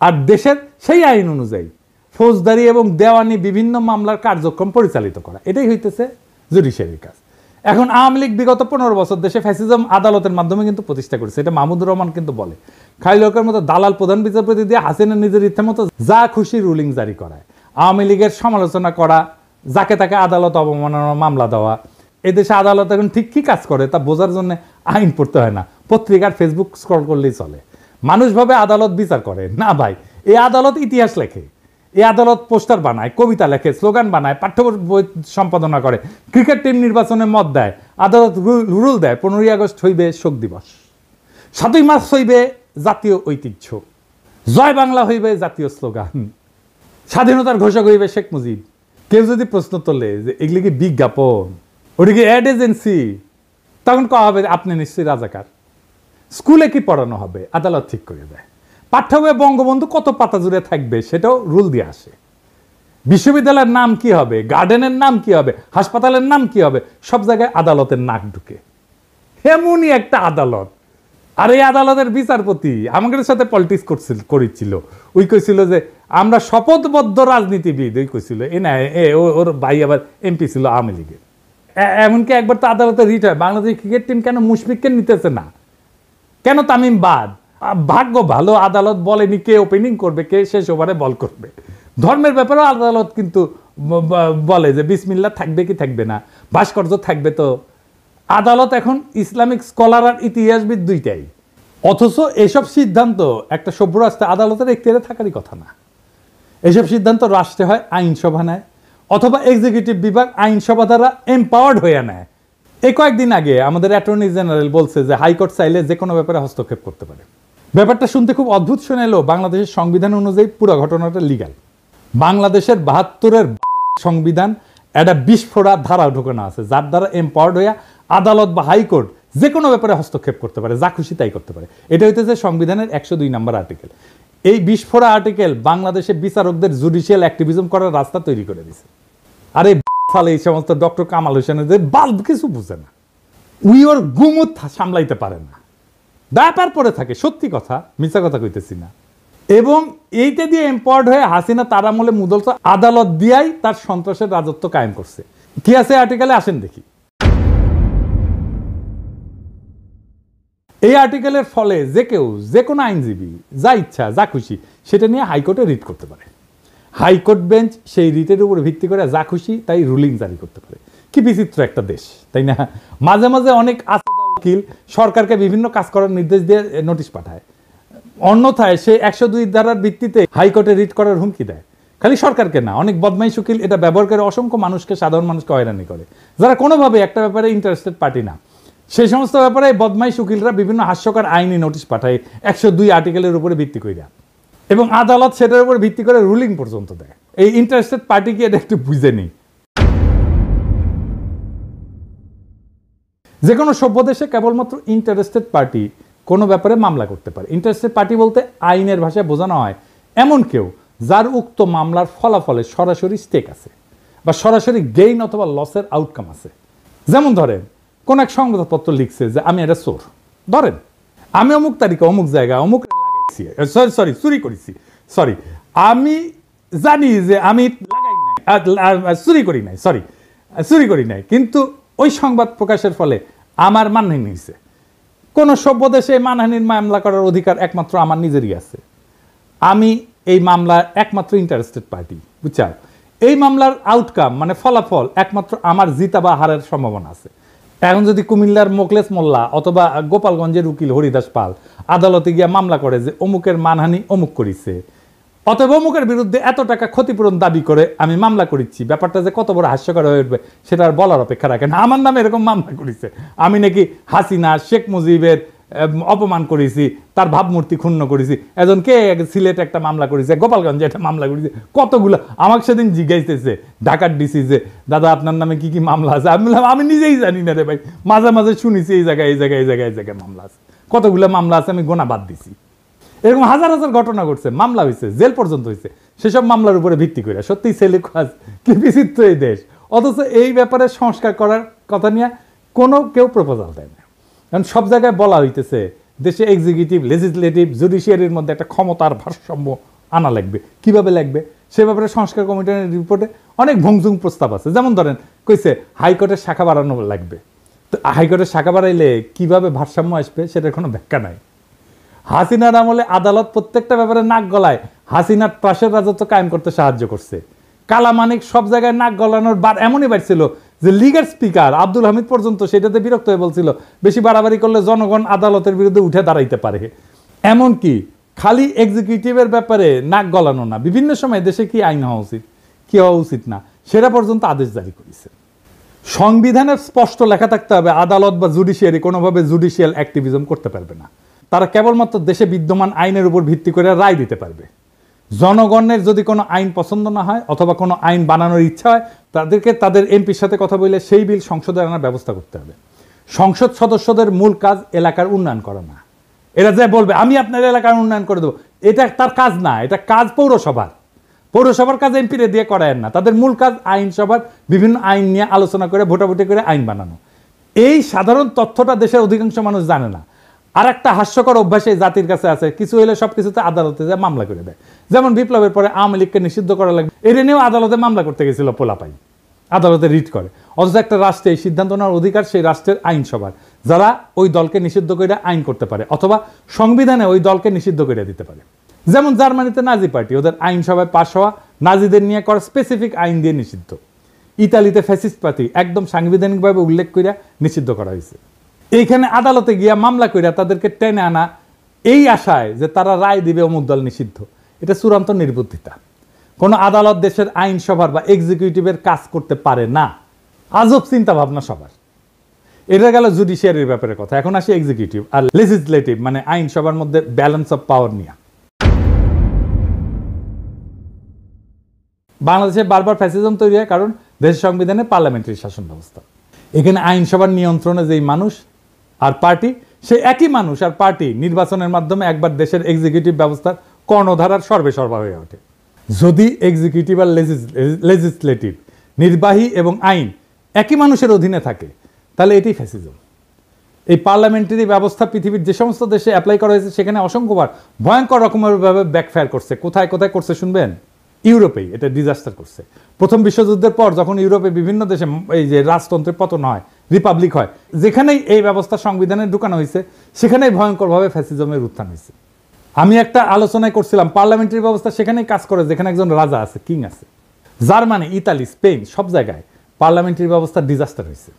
আর দেশের সেই আইন অনুযায়ী ফৌজদারি এবং দেওয়ানি বিভিন্ন মামলার কার্যক্রম পরিচালিত করা। এটাই হইতেছে জুডিশিয়ারির কাজ। এখন আওয়ামী লীগ বিগত 15 বছর দেশে ফ্যাসিজম আদালতের মাধ্যমে কিন্তু প্রতিষ্ঠা করেছে। এটা মাহমুদুর রহমান কিন্তু বলে, খাইলকের মতো দালাল প্রধান বিচারপতি দিয়ে হাসিনা নিজের ইচ্ছা মতো যা খুশি রুলিং জারি করায়। আওয়ামী লীগের সমালোচনা করা, যাকে তাকে আদালত অবমাননার মামলা দেওয়া। এদেশে আদালত এখন ঠিক কি কাজ করে তা বোঝার জন্য আইন পড়তে হয় না, পত্রিকার ফেসবুক স্ক্রল করলেই চলে। মানুষ ভাবে আদালত বিচার করে না ভাই, এই আদালত ইতিহাস লেখে, এই আদালত পোস্টার বানায়, কবিতা লেখে, স্লোগান বানায়, পাঠ্য বই সম্পাদনা করে, ক্রিকেট টিম নির্বাচনে মত দেয়, আদালত রুল দেয় 15ই আগস্ট হইবে শোক দিবস, 7ই মার্চ হইবে জাতীয় ঐতিহ্য, জয় বাংলা হইবে জাতীয় স্লোগান, স্বাধীনতার ঘোষক হইবে শেখ মুজিব। কেউ যদি প্রশ্ন তোলে যে এগুলি কি বিজ্ঞাপন, ওটা কি অ্যাড এজেন্সি, তখন কয়া হবে আপনি নিশ্চয়ই রাজাকার। স্কুলে কি পড়ানো হবে আদালত ঠিক করে দেয়। পাঠ্য বইয়ে বঙ্গবন্ধু কত পাতা জুড়ে থাকবে সেটাও রুল দিয়ে আসে। বিশ্ববিদ্যালয়ের নাম কি হবে, গার্ডেনের নাম কি হবে, হাসপাতালের নাম কি হবে, সব জায়গায় আদালতের নাক ঢুকে। এমনই একটা আদালত। আর এই আদালতের বিচারপতি আমাদের সাথে পলিটিক্স করেছিল। ওই কইছিল যে আমরা শপথবদ্ধ রাজনীতিবিদ, ওই কইছিল এ না ওর ভাই আবার এমপি ছিল আওয়ামী লীগের। এমনকি একবার তো আদালতে রিট হয়, বাংলাদেশ ক্রিকেট টিম কেন মুশফিককে নিতেছে না, কেন তামিম বাদ। ভাগ্য ভালো আদালত বলেনি কে ওপেনিং করবে, কে শেষ ওভারে বল করবে। ধর্মের ব্যাপারেও আদালত কিন্তু বলে যে বিসমিল্লাহ থাকবে কি থাকবে না, ভাস্কর্য থাকবে। তো আদালত এখন ইসলামিক স্কলার আর ইতিহাসবিদ দুইটাই। অথচ এসব সিদ্ধান্ত একটা সভ্য রাষ্ট্রে আদালতের এখতিয়ারে থাকারই কথা না। এসব সিদ্ধান্ত রাষ্ট্রে হয় আইনসভা নেয়, অথবা এক্সিকিউটিভ বিভাগ আইনসভা দ্বারা এম্পাওয়ার্ড হয়ে নেয়। এই কয়েকদিন আগে আমাদের অ্যাটর্নি জেনারেল বলছে যে হাইকোর্ট চাইলে যে কোনো ব্যাপারে হস্তক্ষেপ করতে পারে। ব্যাপারটা শুনতে খুব অদ্ভুত শোনালেও বাংলাদেশের সংবিধান অনুযায়ী পুরো ঘটনাটা লিগ্যাল। বাংলাদেশের 72-এর সংবিধান একটা বিস্ফোরা ধারা ঢোকানো আছে, যার দ্বারা এম্পাওয়ার্ড হইয়া আদালত বা হাইকোর্ট যে কোনো ব্যাপারে হস্তক্ষেপ করতে পারে, যা খুশি তাই করতে পারে। এটা হইতেছে সংবিধানের 102 নম্বর আর্টিকেল। এই বিস্ফোরা আর্টিকেল বাংলাদেশে বিচারকদের জুডিশিয়াল অ্যাক্টিভিজম করার রাস্তা তৈরি করে দিছে। আর এই ফলে এই সমস্ত ডক্টর কামাল হোসেনের বাল্ব কিছু বুঝে না, উই ওর গুমুত সামলাইতে পারে না, ব্যাপার পরে থাকে। সত্যি কথা, মিথ্যা কথা কইতেছি না। এবং এইটা দিয়ে এম্পাওয়ার্ড হয়ে হাসিনা তার আমলে মুদল আদালত দিয়াই তার সন্ত্রাসের রাজত্ব কায়েম করছে। কি আছে আর্টিকেলে আসেন দেখি। এই আর্টিকেলের ফলে যে কেউ যে কোনো আইনজীবী যা ইচ্ছা যা খুশি সেটা নিয়ে হাইকোর্টে রিট করতে পারে। হাইকোর্ট বেঞ্চ সেই রিটের উপর ভিত্তি করে যা খুশি তাই রুলিং জারি করতে পারে। কি বিচিত্র একটা দেশ, তাই না? মাঝে মাঝে অনেক উকিল সরকারকে বিভিন্ন কাজ করার নির্দেশ দিয়ে নোটিশ পাঠায়, অন্যথায় সে 102 ধারার ভিত্তিতে হাইকোর্টে রিট করার হুমকি দেয়। খালি সরকারকে না, অনেক বদমাইশ উকিল এটা ব্যবহার করে অসংখ্য মানুষকে, সাধারণ মানুষকে হয়রানি করে, যারা কোনোভাবে একটা ব্যাপারে ইন্টারেস্টেড পার্টি না। সেই সমস্ত ব্যাপারে বদমাইশ উকিলরা বিভিন্ন হাস্যকর আইনি নোটিশ পাঠায় 102 আর্টিকেলের উপরে ভিত্তি করে, এবং আদালত সেটার উপর ভিত্তি করে রুলিং পর্যন্ত দেয়। এই ইন্টারেস্টেড পার্টি কি এটা একটু বুঝে নেই। যে কোনো সভ্য দেশে কেবলমাত্র ইন্টারেস্টেড পার্টি কোনো ব্যাপারে মামলা করতে পারে। ইন্টারেস্টেড পার্টি বলতে আইনের ভাষায় বোঝানো হয় এমন কেউ যার উক্ত মামলার ফলাফলে সরাসরি স্টেক আছে বা সরাসরি গেইন অথবা লসের আউটকাম আছে। যেমন ধরেন কোন এক সংবাদপত্র লিখছে যে আমি এটা চোর, ধরেন আমি অমুক তারিখে অমুক জায়গায় অমুক লাগাইছি, চুরি করেছি, আমি জানি যে আমি লাগাই নাই, চুরি করি নাই, কিন্তু ওই সংবাদ প্রকাশের ফলে আমার মানহানি হয়েছে। কোন সভ্য দেশে মানহানির মামলা করার অধিকার একমাত্র আমার নিজেরই আছে। আমি এই মামলার একমাত্র ইন্টারেস্টেড পার্টি, বুঝছো? এই মামলার আউটকাম মানে ফলাফল একমাত্র আমার জিতা বা হারের সম্ভাবনা আছে। এখন যদি কুমিল্লার মোকলেস মোল্লা অথবা গোপালগঞ্জের উকিল হরিদাস পাল আদালতে গিয়ে মামলা করে যে অমুকের মানহানি অমুক করিছে, অথবা অমুকের বিরুদ্ধে এত টাকা ক্ষতিপূরণ দাবি করে আমি মামলা করেছি, ব্যাপারটা যে কত বড় হাস্যকর হয়ে উঠবে সেটা আর বলার অপেক্ষা রাখে না। আমার নামে এরকম মামলা করেছে, আমি নাকি হাসিনা শেখ মুজিবের অপমান করেছি, তার ভাবমূর্তি ক্ষুণ্ণ করেছি। এজন কে সিলেটে একটা মামলা করেছে, গোপালগঞ্জে একটা মামলা করেছে, কতগুলো। আমাকে সেদিন জিজ্ঞাসতেছে ঢাকার ডিসি যে দাদা আপনার নামে কি কি মামলা আছে। আমি বললাম আমি নিজেই জানি না রে ভাই, মাঝে মাঝে শুনেছি এই জায়গায় মামলা আছে, কতগুলো মামলা আছে আমি গোনা বাদ দিছি। এরকম হাজার হাজার ঘটনা ঘটছে, মামলা হয়েছে, জেল পর্যন্ত হয়েছে, সেসব মামলার উপরে ভিত্তি করে। সত্যিই ছেলে কাজ, কি বিচিত্র এই দেশ। অথচ এই ব্যাপারে সংস্কার করার কথা নিয়ে কোনো কেউ প্রপোজাল দেয় না। কারণ সব জায়গায় বলা হইতেছে দেশে এক্সিকিউটিভ, লেজিসলেটিভ, জুডিশিয়ারির মধ্যে একটা ক্ষমতার ভারসাম্য আনা লাগবে। কিভাবে লাগবে সে ব্যাপারে সংস্কার কমিশনের রিপোর্টে অনেক ভংজুং প্রস্তাব আছে। যেমন ধরেন কইছে হাইকোর্টের শাখা বাড়ানো লাগবে। তো হাইকোর্টের শাখা বাড়াইলে কিভাবে ভারসাম্য আসবে সেটার কোনো ব্যাখ্যা নাই। হাসিনার আমলে আদালত প্রত্যেকটা ব্যাপারে নাক গলায় হাসিনার ত্রাসের রাজত্ব কায়েম করতে সাহায্য করছে। কালামানিক সব জায়গায় নাক গলানোর বার এমনই বাড়ছিল যে লিগের স্পিকার আব্দুল হামিদ পর্যন্ত সেটাতে বিরক্ত হয়ে বলছিল বেশি বাড়াবাড়ি করলে জনগণ আদালতের বিরুদ্ধে উঠে দাঁড়াইতে পারে। এমনকি খালি এক্সিকিউটিভের ব্যাপারে নাক গলানো না, বিভিন্ন সময় দেশে কি আইন হওয়া উচিত কি হওয়া উচিত না সেটা পর্যন্ত আদেশ জারি করেছে। সংবিধানের স্পষ্ট লেখা থাকতে হবে আদালত বা জুডিশিয়ারি কোনোভাবে জুডিশিয়াল অ্যাক্টিভিজম করতে পারবে না। তারা কেবলমাত্র দেশে বিদ্যমান আইনের উপর ভিত্তি করে রায় দিতে পারবে। জনগণের যদি কোনো আইন পছন্দ না হয় অথবা কোনো আইন বানানোর ইচ্ছা হয়, তাদেরকে তাদের এমপির সাথে কথা বলে সেই বিল সংসদে আনার ব্যবস্থা করতে হবে। সংসদ সদস্যদের মূল কাজ এলাকার উন্নয়ন করা না। এরা যে বলবে আমি আপনার এলাকার উন্নয়ন করে দেবো, এটা তার কাজ না, এটা কাজ পৌরসভার কাজ এমপিরে দিয়ে করায় না। তাদের মূল কাজ আইনসভার বিভিন্ন আইন নিয়ে আলোচনা করে ভোটাভুটি করে আইন বানানো। এই সাধারণ তথ্যটা দেশের অধিকাংশ মানুষ জানে না। আর একটা হাস্যকর অভ্যাস এই জাতির কাছে আছে, কিছু হলে সবকিছুতে আদালতে যায় মামলা করে দেয়। যেমন বিপ্লবের পরে আওয়ামী লীগকে নিষিদ্ধ করা লাগবে, এটা নিয়েও আদালতে মামলা করতে গেছিল পোলাপাই, আদালতে রিট করে। অথচ একটা রাষ্ট্রে এই সিদ্ধান্ত নেওয়ার অধিকার সেই রাষ্ট্রের আইনসভার, যারা ওই দলকে নিষিদ্ধ করে আইন করতে পারে অথবা সংবিধানে ওই দলকে নিষিদ্ধ করে দিতে পারে। যেমন জার্মানিতে নাজি পার্টি, ওদের আইনসভায় পাশ হওয়া নাজিদের নিয়ে করা স্পেসিফিক আইন দিয়ে নিষিদ্ধ। ইতালিতে ফ্যাসিস্ট পার্টি একদম সাংবিধানিকভাবে উল্লেখ করে নিষিদ্ধ করা হয়েছে। এইখানে আদালতে গিয়া মামলা কইরা তাদেরকে টেনে আনা এই আশায় যে তারা রায় দিবে অমুক দল নিষিদ্ধ, এটা চূড়ান্ত নির্বুদ্ধিতা। কোনো আদালত দেশের আইনসভার বা এক্সিকিউটিভের কাজ করতে পারে না। আজব চিন্তা ভাবনা সবার। এটা গেল জুডিশিয়ারির ব্যাপারে কথা। এখন আসি এক্সিকিউটিভ আর লেজিসলেটিভ মানে আইনসভার মধ্যে ব্যালেন্স অফ পাওয়ার নিয়ে। বাংলাদেশে বারবার ফ্যাসিজম তৈরি হয় কারণ দেশের সংবিধানে পার্লামেন্টারি শাসন ব্যবস্থা। এখানে আইনসভার নিয়ন্ত্রণে যেই মানুষ আর পার্টি, সেই একই মানুষ আর পার্টি নির্বাচনের মাধ্যমে একবার দেশের এক্সিকিউটিভ ব্যবস্থার কর্ণধারার সর্বেসর্বা হয়ে ওঠে। যদি এক্সিকিউটিভ আর লেজিসলেটিভ, নির্বাহী এবং আইন একই মানুষের অধীনে থাকে তাহলে এটি ফ্যাসিজম। এই পার্লামেন্টারি ব্যবস্থা পৃথিবীর যে সমস্ত দেশে অ্যাপ্লাই করা হয়েছে সেখানে অসংখ্যবার ভয়ঙ্কর রকমের ভাবে ব্যাকফায়ার করছে। কোথায় কোথায় করছে শুনবেন? ইউরোপেই এটা ডিজাস্টার করছে। প্রথম বিশ্বযুদ্ধের পর যখন ইউরোপে বিভিন্ন দেশে এই যে রাজতন্ত্রের পতন হয়, রিপাবলিক হয়। যেখানেই এই ব্যবস্থা সংবিধানে ঢুকানো হয়েছে সেখানেই ভয়ঙ্করভাবে ফ্যাসিজমের উত্থান হয়েছে। আমি একটা আলোচনায় করছিলাম, পার্লামেন্টারি ব্যবস্থা সেখানেই কাজ করে যেখানে একজন রাজা আছে, কিং আছে। জার্মানি, ইতালি, স্পেন সব জায়গায় পার্লামেন্টারি ব্যবস্থা ডিজাস্টার হয়েছে।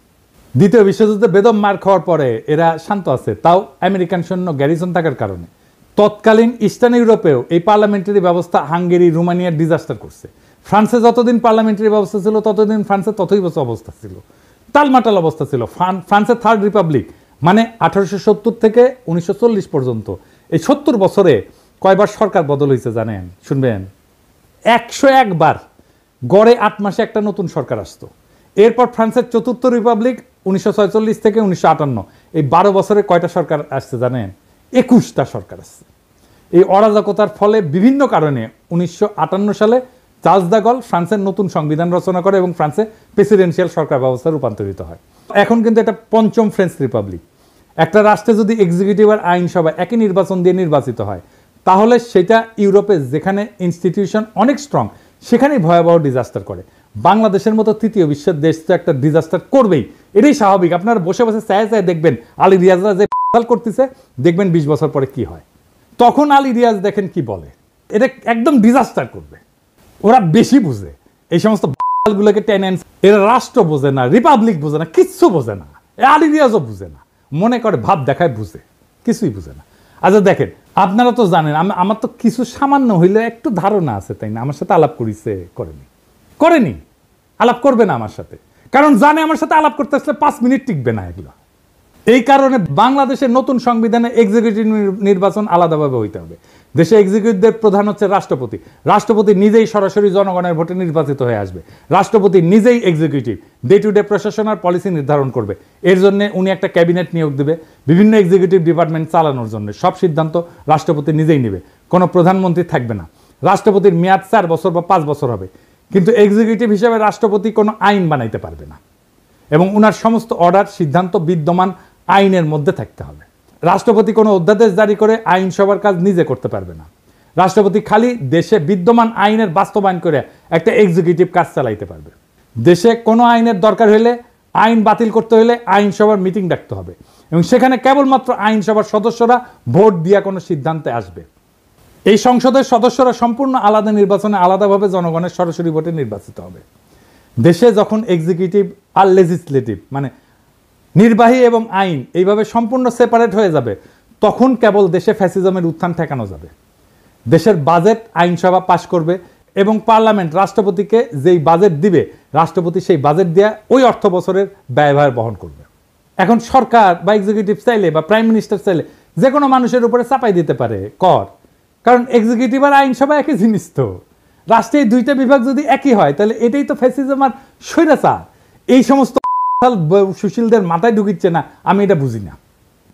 দ্বিতীয় বিশ্বযুদ্ধে বেদম মার খাওয়ার পরে এরা শান্ত আছে, তাও আমেরিকান সৈন্য গ্যারিসন থাকার কারণে। তৎকালীন ইস্টার্ন ইউরোপেও এই পার্লামেন্টারি ব্যবস্থা হাঙ্গেরি, রোমানিয়ার ডিজাস্টার করছে। ফ্রান্সে যতদিন পার্লামেন্টারি ব্যবস্থা ছিল ততদিন ফ্রান্সে ততই বছর অবস্থা ছিল, টালমাটাল অবস্থা ছিল। ফ্রান্সের থার্ড রিপাবলিক মানে 1870 থেকে 1940 পর্যন্ত, এই 70 বছরে কয়বার সরকার বদল হয়েছে জানেন? শুনবেন, 101 বার। গড়ে 8 মাসে একটা নতুন সরকার আসতো। এরপর ফ্রান্সের চতুর্থ রিপাবলিক 1946 থেকে 1958, এই 12 বছরে কয়টা সরকার আসছে জানেন? 21টা সরকার আসছে। এই অরাজকতার ফলে বিভিন্ন কারণে 1958 সালে চার্লস দ্য গল ফ্রান্সের নতুন সংবিধান রচনা করে এবং ফ্রান্সে প্রেসিডেন্সিয়াল সরকার ব্যবস্থা রূপান্তরিত হয়। এখন কিন্তু এটা পঞ্চম ফ্রেঞ্চ রিপাবলিক। একটা রাষ্ট্রে যদি এক্সিকিউটিভ আর আইনসভা একই নির্বাচন দিয়ে নির্বাচিত হয় তাহলে সেটা ইউরোপে যেখানে ইনস্টিটিউশন অনেক স্ট্রং সেখানেই ভয়াবহ ডিজাস্টার করে। বাংলাদেশের মতো তৃতীয় বিশ্বের দেশ তো একটা ডিজাস্টার করবেই, এটাই স্বাভাবিক। আপনারা বসে বসে চায় চায় দেখবেন আলী রিয়াজরা যে করতেছে, দেখবেন 20 বছর পরে কি হয়। তখন আলী রিয়াজ দেখেন কি বলে, এটা একদম ডিজাস্টার করবে। ওরা বেশি বুঝে এই সমস্ত গুলোকে টেনে। এরা রাষ্ট্র বোঝে না, রিপাবলিক বোঝে না, কিচ্ছু বোঝে না। আলী রিয়াজও বুঝে না, মনে করে ভাব দেখায় বুঝে, কিছুই বুঝে না। আচ্ছা দেখেন, আপনারা তো জানেন আমার তো কিছু সামান্য হইলে একটু ধারণা আছে, তাই না? আমার সাথে আলাপ করেছে, করেনি, আলাপ করবে না আমার সাথে, কারণ জানে আমার সাথে আলাপ করতে আসলে 5 মিনিট টিকবে না এগুলো। এই কারণে বাংলাদেশের নতুন সংবিধানে এক্সিকিউটিভ নির্বাচন আলাদাভাবে হইতে হবে। দেশে এক্সিকিউটিভদের প্রধান হচ্ছে রাষ্ট্রপতি। রাষ্ট্রপতি নিজেই সরাসরি জনগণের ভোটে নির্বাচিত হয়ে আসবে। রাষ্ট্রপতি নিজেই এক্সিকিউটিভ, ডে টু ডে প্রশাসন আর পলিসি নির্ধারণ করবে। এর জন্য উনি একটা ক্যাবিনেট নিয়োগ দেবে বিভিন্ন এক্সিকিউটিভ ডিপার্টমেন্ট চালানোর জন্য। সব সিদ্ধান্ত রাষ্ট্রপতি নিজেই নেবে, কোনো প্রধানমন্ত্রী থাকবে না। রাষ্ট্রপতির মেয়াদ 4 বছর বা 5 বছর হবে, কিন্তু এক্সিকিউটিভ হিসেবে রাষ্ট্রপতি কোনো আইন বানাইতে পারবে না এবং উনার সমস্ত অর্ডার সিদ্ধান্ত বিদ্যমান আইনের মধ্যে থাকতে হবে। রাষ্ট্রপতি কোনো অধ্যাদেশ জারি করে আইনসভার কাজ নিজে করতে পারবে না। রাষ্ট্রপতি খালি দেশে বিদ্যমান আইনের বাস্তবায়ন করে একটা এক্সিকিউটিভ কাজ চালাইতে পারবে। দেশে কোনো আইনের দরকার হলে, আইন বাতিল করতে হলে আইনসভার মিটিং ডাকতে হবে এবং সেখানে কেবলমাত্র আইনসভার সদস্যরা ভোট দিয়া কোনো সিদ্ধান্তে আসবে। এই সংসদের সদস্যরা সম্পূর্ণ আলাদা নির্বাচনে আলাদাভাবে জনগণের সরাসরি ভোটে নির্বাচিত হবে। দেশে যখন এক্সিকিউটিভ আর লেজিসলেটিভ মানে নির্বাহী এবং আইন এইভাবে সম্পূর্ণ সেপারেট হয়ে যাবে, তখন কেবল দেশে ফ্যাসিজমের উত্থান ঠেকানো যাবে। দেশের বাজেট আইনসভা পাশ করবে এবং পার্লামেন্ট রাষ্ট্রপতিকে যেই বাজেট দিবে, রাষ্ট্রপতি সেই বাজেট দিয়ে ওই অর্থ বছরের ব্যয়ভার বহন করবে। এখন সরকার বা এক্সিকিউটিভ চাইলে বা প্রাইম মিনিস্টার চাইলে যে কোনো মানুষের উপরে চাপাই দিতে পারে কর, কারণ এক্সিকিউটিভ আর আইনসভা একই জিনিস। তো রাষ্ট্রের 2টা বিভাগ যদি একই হয় তাহলে এটাই তো ফ্যাসিজম আর স্বৈরাচার। এই সমস্ত সুশীলদের মাথায় ঢুকিচ্ছে না, আমি এটা বুঝি না।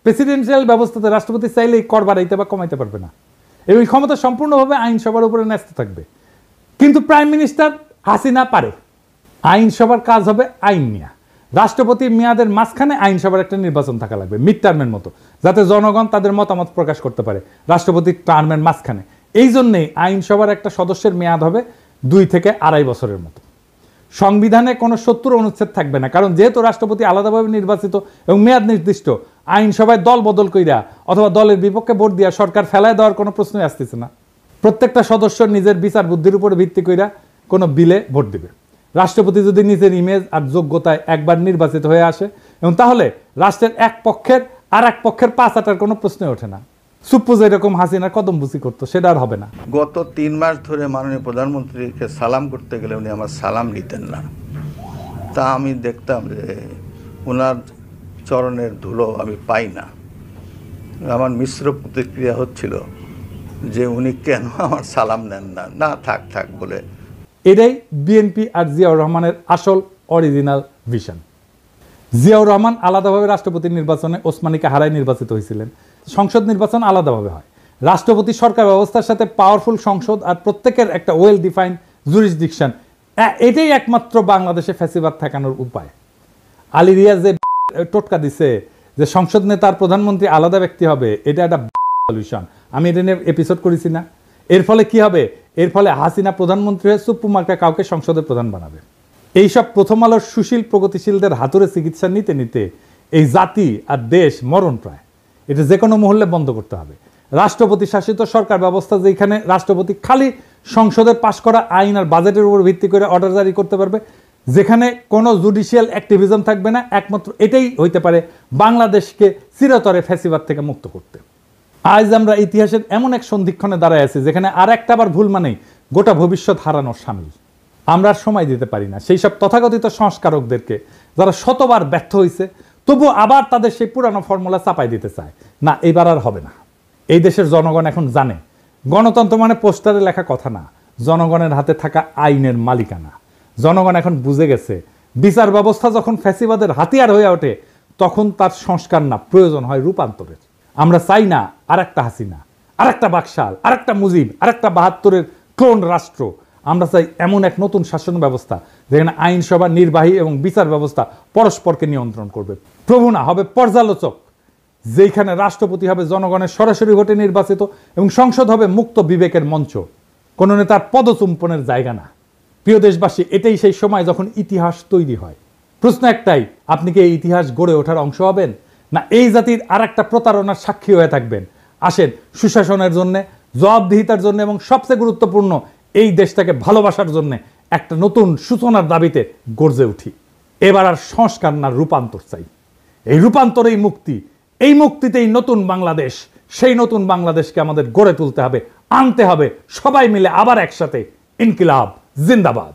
প্রেসিডেন্সিয়াল ব্যবস্থাতে রাষ্ট্রপতি চাইলেই কর বাড়াইতে বা কমাইতে পারবে না এবং ক্ষমতা সম্পূর্ণভাবে আইনসভার উপরে ন্যস্ত থাকবে। কিন্তু প্রাইম মিনিস্টার হাসিনা পারে। আইনসভার কাজ হবে আইন নিয়ে। রাষ্ট্রপতির মেয়াদের মাঝখানে আইনসভার একটা নির্বাচন থাকা লাগবে, মিড টার্মের মতো, যাতে জনগণ তাদের মতামত প্রকাশ করতে পারে রাষ্ট্রপতির টার্মের মাঝখানে। এই জন্যেই আইনসভার একটা সদস্যের মেয়াদ হবে 2 থেকে 2.5 বছরের মতো। সংবিধানে কোনো 70 অনুচ্ছেদ থাকবে না, কারণ যেহেতু রাষ্ট্রপতি আলাদাভাবে নির্বাচিত এবং মেয়াদ নির্দিষ্ট, আইনসভায় দল বদল কইরা অথবা দলের বিপক্ষে ভোট দিয়া সরকার ফেলায় দেওয়ার কোনো প্রশ্নই আসতেছে না। প্রত্যেকটা সদস্য নিজের বিচার বুদ্ধির উপরে ভিত্তি কইরা কোনো বিলে ভোট দিবে। রাষ্ট্রপতি যদি নিজের ইমেজ আর যোগ্যতায় একবার নির্বাচিত হয়ে আসে এবং তাহলে রাষ্ট্রের এক পক্ষের আর এক পক্ষের পাঁচ আটার কোনো প্রশ্নই ওঠে না। সুপ্পু যেরকম হাসিনা কদমবুচি করতো সেটা আর হবে না। গত 3 মাস ধরে মাননীয় প্রধানমন্ত্রীকে সালাম করতে গেলে উনি আমার সালাম নিতেন না। তা আমি দেখতাম যে ওনার চরণের ধুলো আমি পাই না। আমার মিশ্র প্রতিক্রিয়া হচ্ছিল যে উনি কেন আমার সালাম নেন না, না থাক থাক বলে। এটাই বিএনপি আর জিয়াউর রহমানের আসল অরিজিনাল ভিশন। জিয়াউর রহমান আলাদাভাবে রাষ্ট্রপতি নির্বাচনে ওসমানীকে হারায় নির্বাচিত হয়েছিলেন। সংসদ নির্বাচন আলাদাভাবে হয়। রাষ্ট্রপতি সরকার ব্যবস্থার সাথে পাওয়ারফুল সংসদ আর প্রত্যেকের একটা ওয়েল ডিফাইন্ড জুরিসডিকশন, এটাই একমাত্র বাংলাদেশে ফ্যাসিবাদ ঠেকানোর উপায়। আলী রিয়াজ যে টোটকা দিছে যে সংসদ নেতার প্রধানমন্ত্রী আলাদা ব্যক্তি হবে, এটা একটা সলিউশন। আমি এটা নিয়ে এপিসোড করেছি না? এর ফলে কি হবে? এর ফলে হাসিনা প্রধানমন্ত্রী হয়ে সুপ্পু মার্কা কাউকে সংসদের প্রধান বানাবে। এইসব প্রথম আলোর সুশীল প্রগতিশীলদের হাতুড়ে চিকিৎসা নিতে নিতে এই জাতি আর দেশ মরণ প্রায়। এটা যে কোনো মহল্লে বন্ধ করতে হবে। রাষ্ট্রপতি শাসিত সরকার ব্যবস্থা, যেখানে রাষ্ট্রপতি খালি সংসদের পাশ করা আইন আর বাজেটের উপর ভিত্তি করে অর্ডার জারি করতে পারবে, যেখানে কোনো জুডিশিয়াল অ্যাক্টিভিজম থাকবে না, একমাত্র এটাই হইতে পারে বাংলাদেশকে চিরতরে ফ্যাসিবাদ থেকে মুক্ত করতে। আজ আমরা ইতিহাসের এমন এক সন্ধিক্ষণে দাঁড়ায় আছি যেখানে আর একটা বার ভুল মানেই গোটা ভবিষ্যৎ হারানোর সামিল। আমরা আর সময় দিতে পারি না সেই সব তথাকথিত সংস্কারকদেরকে যারা শতবার ব্যর্থ হয়েছে, তবু আবার তাদের সেই পুরানো ফর্মুলা চাপাই দিতে চায়। না, এবার আর হবে না। এই দেশের জনগণ এখন জানে গণতন্ত্র মানে পোস্টারে লেখা কথা না, জনগণের হাতে থাকা আইনের মালিকানা। জনগণ এখন বুঝে গেছে বিচার ব্যবস্থা যখন ফ্যাসিবাদের হাতিয়ার হয়ে ওঠে তখন তার সংস্কার না, প্রয়োজন হয় রূপান্তরের। আমরা চাই না আর একটা হাসিনা, আর একটা বাকশাল, আর একটা মুজিব, আর একটা ৭২-এর ক্লোন রাষ্ট্র। আমরা চাই এমন এক নতুন শাসন ব্যবস্থা যেখানে আইনসভা, নির্বাহী এবং বিচার ব্যবস্থা পরস্পরকে নিয়ন্ত্রণ করবে। প্রভু না, হবে পর্যালোচক, যেখানে রাষ্ট্রপতি হবে জনগণের সরাসরি ভোটে নির্বাচিত এবং সংসদ হবে মুক্ত বিবেকের মঞ্চ, কোনো নেতার পদচুম্বনের জায়গা না। প্রিয় দেশবাসী, এটাই সেই সময় যখন ইতিহাস তৈরি হয়। প্রশ্ন একটাই, আপনি কি এই ইতিহাস গড়ে ওঠার অংশ হবেন, না এই জাতির আর একটা প্রতারণার সাক্ষী হয়ে থাকবেন? আসেন সুশাসনের জন্য, জবাবদিহিতার জন্য এবং সবচেয়ে গুরুত্বপূর্ণ এই দেশটাকে ভালোবাসার জন্য একটা নতুন সূচনার দাবিতে গর্জে উঠি। এবার আর সংস্কার না, রূপান্তর চাই। এই রূপান্তরেই মুক্তি, এই মুক্তিতেই নতুন বাংলাদেশ। সেই নতুন বাংলাদেশকে আমাদের গড়ে তুলতে হবে, আনতে হবে সবাই মিলে আবার একসাথে। ইনকিলাব জিন্দাবাদ।